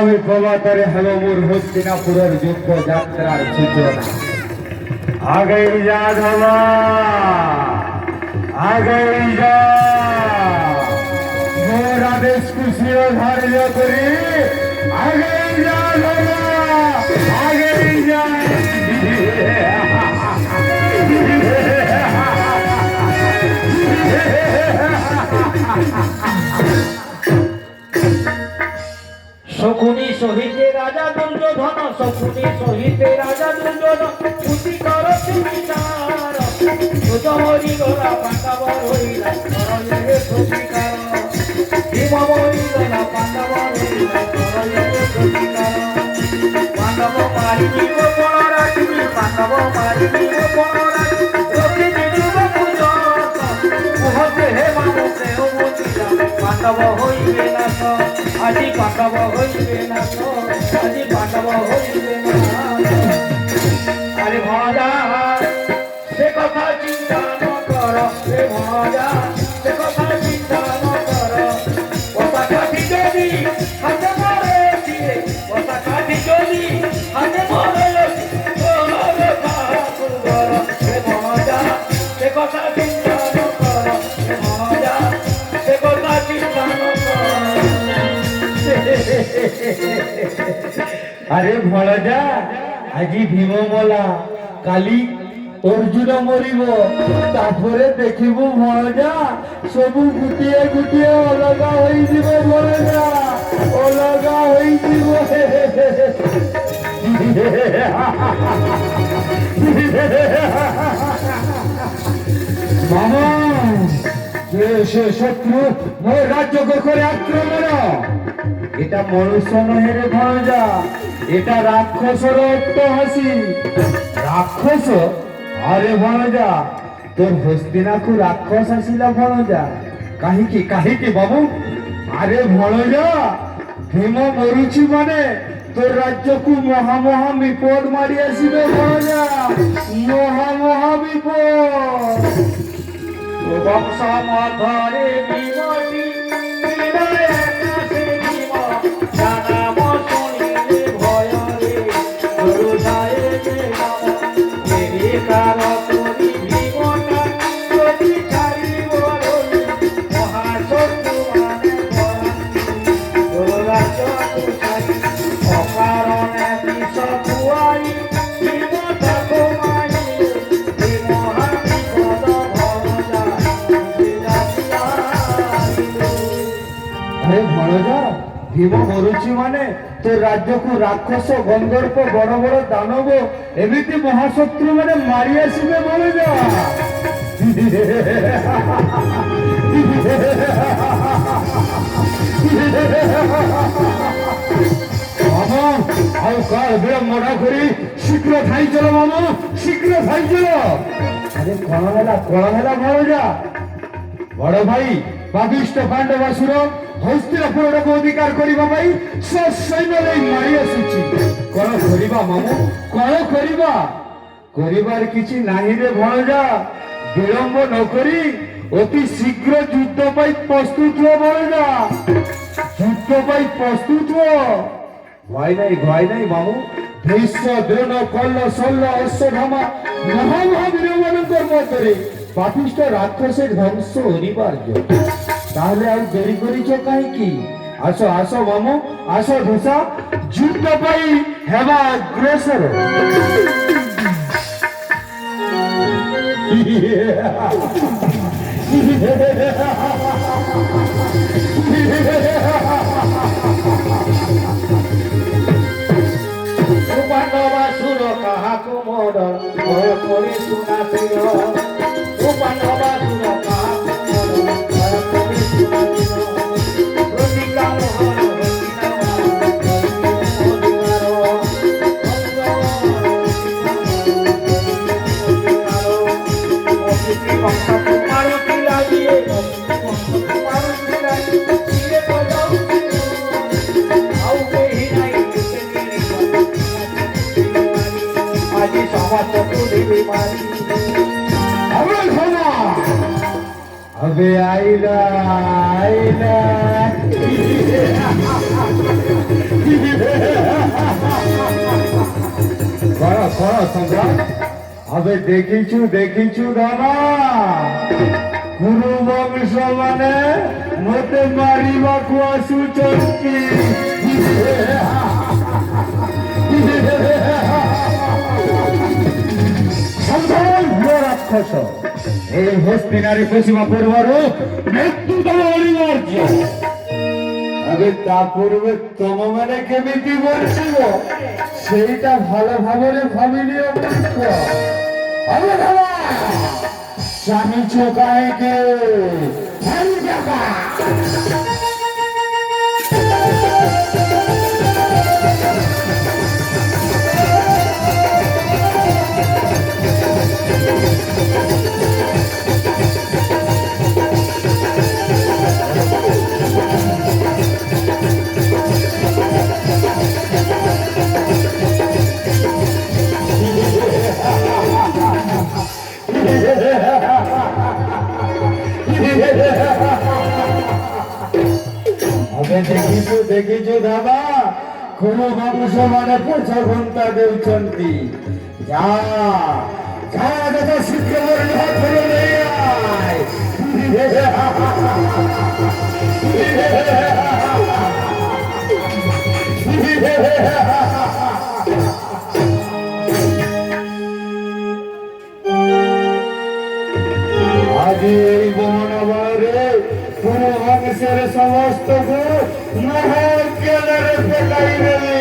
আগামী প্রভাতরে হল মোর হস্তিনাপুরের যুদ্ধ যাত্রার সূচনা। আগেই যা ধবা, আগেই যা, মোর আদেশ খুশিও ধার্য করি। আগেই যা ধবা, আগেই যা। শকুনি সহিতে রাজা দুর্যোধন, শকুনি সহিতে রাজা দুর্যোধন, পুতি কর তুমি তার সুজমরি গোলা পাণ্ডবর হইলা করলে প্রতিকার। ভীমমরি গোলা পাণ্ডবর হইলা করলে প্রতিকার। পাণ্ডব মারিনি ও পণরা তুমি, পাণ্ডব মারিনি ও পণরা রক্ষে দিদিব পূজন। কুহতে হে মামুকে ও বুঝিলা পাণ্ডব হইবে না তো, আজি পাণ্ডব হইবে না তো, আজি পাণ্ডব হইবে না। আরে ভজা সে কথা চিন্তা ন কর, রে ভজা সে কথা চিন্তা ন কর। কথা কাঠি যদি হাতে মরে দিলে, কথা কাঠি যদি হাতে মরে রে ভজা সে কথা চিন্তা ন কর, রে ভজা সে কথা চিন্তা ন কর। আরে ভড়জা, আজি ভীম মলা, কালি অর্জুন মরিব, তারপরে দেখিব ভড়জা সবু গুটিয়ে গুটিয়ে অলগা হইଯିব। ভড়জা অলগা হইଯିব। মামা, সে শত্রু মোর রাজ্যকে করে আক্রমণ। এটা মনুষ্য নহে রে ভণজা, এটা রাক্ষসর অট্টহাসি। রাক্ষস? আরে ভণজা, তোর হস্তিনাকু রাক্ষস আসিলা ভণজা? কাহিকি কাহিকি বাবু? আরে ভণজা, ভীম মরুছি মানে তোর রাজ্যকু মহা মহা বিপদ মারি আসিবে ভণজা, মহা মহা বিপদ। বংশ মধ্যরে বিমতি বিনয় আকাশে বিম, জানাম শুনিলে ভয়রে গুরুদায়ে যে নাম। মেরে কার করি ভীমটা যদি ছাড়িব রই, মহাশত্রু মানে রাজ্য তুষারি। অকারণে বিষ খুয়াই ভীমটা কমাই, এই মহা বিপদ ভরজা। আরে ভণজা, ভীম মরুচি মানে তোর রাজ্যকু রাক্ষস গন্ধর্প বড় বড় দানব এমিতি মহাশত্রু মানে মারি আসিবে ভণজা। মামা, ଆଉ କାଳ ବିଳମ୍ବ ନ କରି ଶୀଘ୍ର ଥାଇ ଚଲ ମାମା, ଶୀଘ୍ର ଥାଇ ଚଲ। ଆରେ କଣ ହେଲା ଭଣଜା? বড় ভাই পাপিষ্ঠ পাণ্ডবাসুর হস্তিনাপুরটাকে অধিকার করিবা পাই সৈন্য নেই মারি আসুছি। কণ করিবা মামু, কণ করিবা? করিবার কিছু নাহি রে ভণজা। বিলম্ব ন করি অতি শীঘ্র যুদ্ধ পাই প্রস্তুত হো ভণজা, যুদ্ধ পাই প্রস্তুত হো। ভয় নাই মামু। ভীষ্ম দ্রোণ কল্ল শল্য অশ্বত্থামা মহা মহাবীরমানঙ্কর মধ্যে পাপিষ্ঠ রাক্ষসের ধ্বংস অনিবার্য। তাহলে আর দেরি করিছ কাহিকি? আসো আসো মামু, আসো ধোসা, যুদ্ধ পাই হেবা অগ্রসর। পাণ্ডবাসুর কাহাকু মোর ভয় করে শুনাছিল। পাণ্ডবাসুর কাহাকু মোর ভয় করে শুনাছিল। প্রতিজ্ঞা মোহন अबे आईला সম্রাট আবে দেখিছু দাদা গুরু বংশ মানে মতে মারিବାକୁ ଆସୁଛନ୍ତି রাক্ষস এই হস্তিনারী পশ্চিমা পূর্বରୁ মৃত্যু ତମ ଅନିବାର୍ଯ୍ୟ আরে তা পূর্বে ତମମାନେ କେମିତି ବଞ୍ଚିବ ସେଇଟା ଭଲ ଭାବରେ ଭାବିନିଅ ମୂର୍ଖ আরে বাবা চাহিছ কাହିଁକି ଭାରି ଜାଗା ଦେଖିଛୁ ଦାଦା ଗୁରୁ ବଂଶ ମାନେ ପଛ ଘଣ୍ଟା ଦେଉଛନ୍ତି ଯା ଯଥା ଶୀଘ୍ର ନେଇ ଆଜି এই বনবারে গুরু বংশের সমস্তকে মহল কেলারে ফেলাই দেবে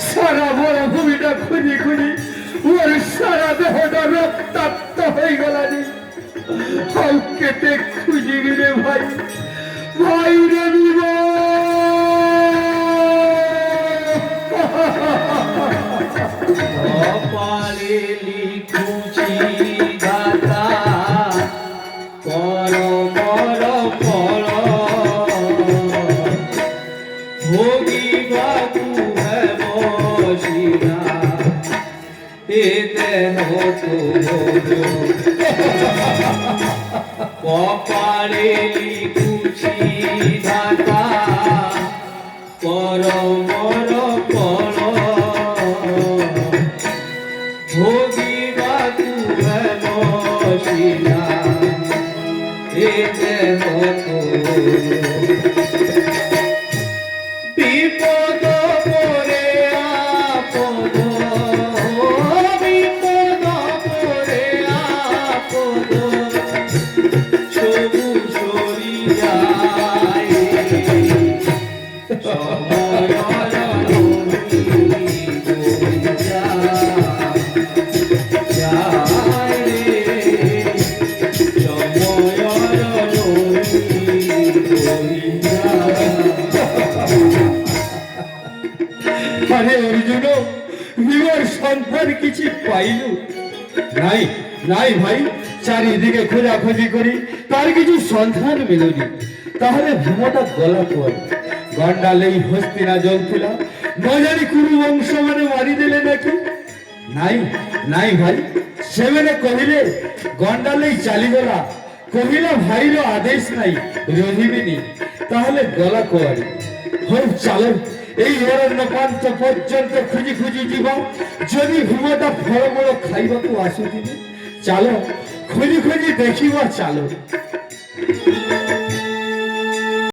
সারা বড় ভূমিটা খুঁজি খুঁজি ওর সারা দেহটা রক্তাক্ত হয়ে গেলানি কেটে খুঁজিবি রে ভাই ভাই রে নিব কপালে লিখুছি গাথা কর মর ফল ভোগিবাকু হেমশিলা এতে হতো কপালে লিখুছি ধাতা পরমর পর ভোগিবাকু হেমশিলা এতে হতো বিপদ পরে আপদ বিপদ পরে আপদ সবু সরিয়ায় সময় আরে অর্জুন বিবার সন্ধান কিছু পাইল নাই? নাই ভাই, চারিদিকে খোঁজাখুঁজি করি তার কিছু সন্ধান মিলনি। তাহলে ভীমটা গলা পড় গন্ডালেই হস্তিনা জ্বলছিল, নজারি কুরু বংশ মানে মারি দিলে নাকি? নাই নাই ভাই, সেবেলে কহিলে গন্ডালেই চালিগলা, কহিলা ভাইর আদেশ নাই রহিবিনি। তাহলে গলা কোয়ারি হোক চালো, এই অরণ্য প্রান্ত পর্যন্ত খুঁজি খুঁজি ଯିବା। যদি ভীমটা ফলমূଳ ଖାଇବାକୁ ଆସୁଥିବେ ଚାଲ, ଖୋଜି ଖୋଜି ଦେଖିବା ଚାଲ।